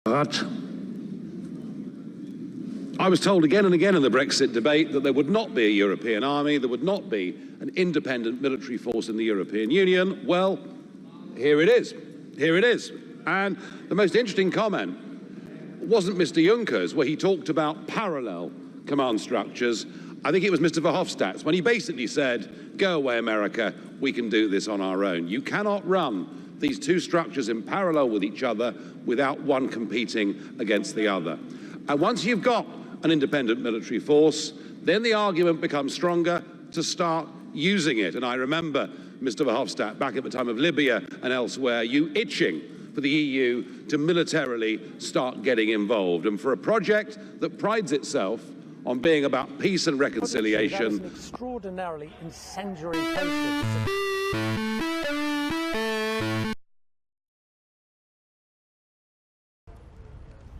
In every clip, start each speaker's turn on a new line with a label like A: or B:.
A: But I was told again and again in the Brexit debate that there would not be a European army, there would not be an independent military force in the European Union. Well, here it is. Here it is. And the most interesting comment wasn't Mr. Juncker's, where he talked about parallel command structures. I think it was Mr. Verhofstadt's, when he basically said, go away, America, we can do this on our own. You cannot run these two structures in parallel with each other without one competing against the other. And once you've got an independent military force, then the argument becomes stronger to start using it. And I remember Mr. Verhofstadt, back at the time of Libya and elsewhere, you itching for the EU to militarily start getting involved. And for a project that prides itself on being about peace and reconciliation.
B: That is an extraordinarily incendiary post.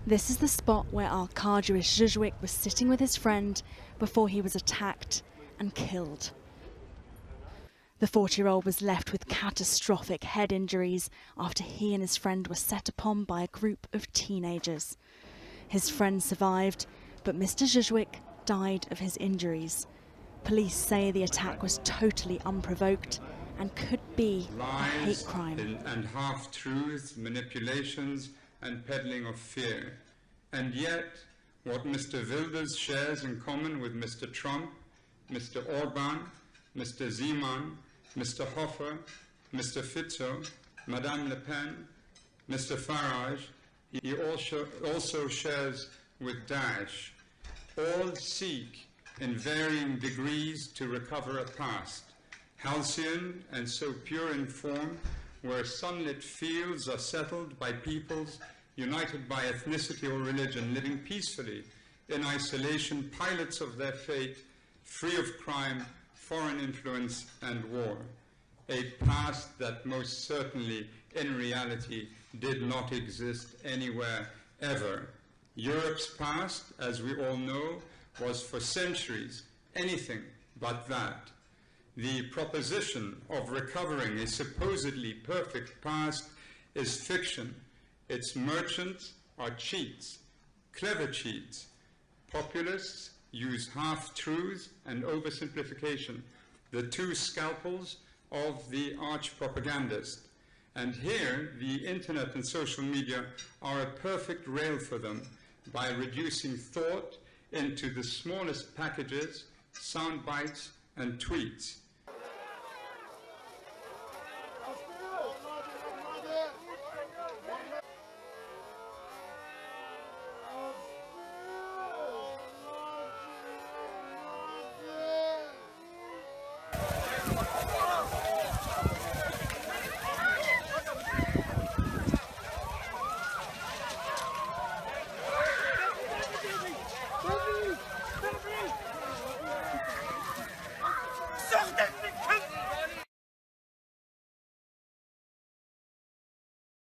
C: This is the spot where Arkadiusz Żyżwik was sitting with his friend before he was attacked and killed. The 40-year-old was left with catastrophic head injuries after he and his friend were set upon by a group of teenagers. His friend survived, but Mr. Żyżwik died of his injuries. Police say the attack was totally unprovoked and could be a hate crime.
D: And half-truths, manipulations and peddling of fear. And yet, what Mr. Wilders shares in common with Mr. Trump, Mr. Orban, Mr. Zeman, Mr. Hofer, Mr. Fitzo, Madame Le Pen, Mr. Farage, he also shares with Daesh. All seek in varying degrees to recover a past, halcyon and so pure in form, where sunlit fields are settled by peoples united by ethnicity or religion, living peacefully in isolation, pilots of their fate, free of crime, foreign influence and war. A past that most certainly in reality did not exist anywhere ever. Europe's past, as we all know, was for centuries anything but that. The proposition of recovering a supposedly perfect past is fiction. Its merchants are cheats, clever cheats. Populists use half-truths and oversimplification, the two scalpels of the arch-propagandist. And here, the internet and social media are a perfect rail for them by reducing thought into the smallest packages, sound bites, and tweets.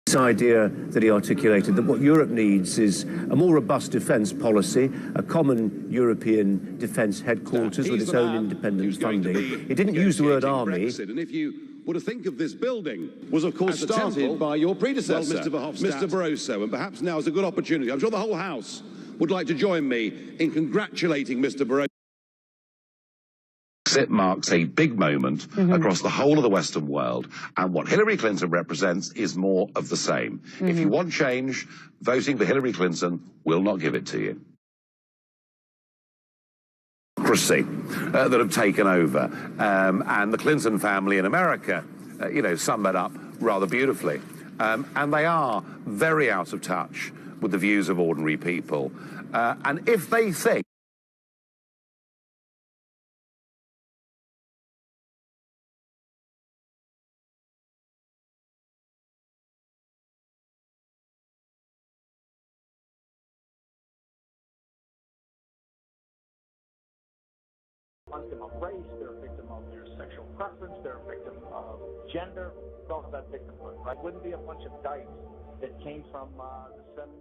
E: This idea that he articulated, that what Europe needs is a more robust defence policy, a common European defence headquarters with its own independent funding. He didn't use the word army.
A: Brexit. And if you were to think of this building, was of course started by your predecessor, Mr. Verhofstadt, Mr. Barroso, and perhaps now is a good opportunity. I'm sure the whole House would like to join me in congratulating Mr. Barroso.
F: Brexit marks a big moment across the whole of the Western world, and what Hillary Clinton represents is more of the same. If you want change, voting for Hillary Clinton will not give it to you. That have taken over, and the Clinton family in America, sum that up rather beautifully. And they are very out of touch with the views of ordinary people. And if they think
B: victim of race, they're a victim of their sexual preference, they're a victim of gender, all of that victimhood, right? Wouldn't be a bunch of dice that came from the 70s.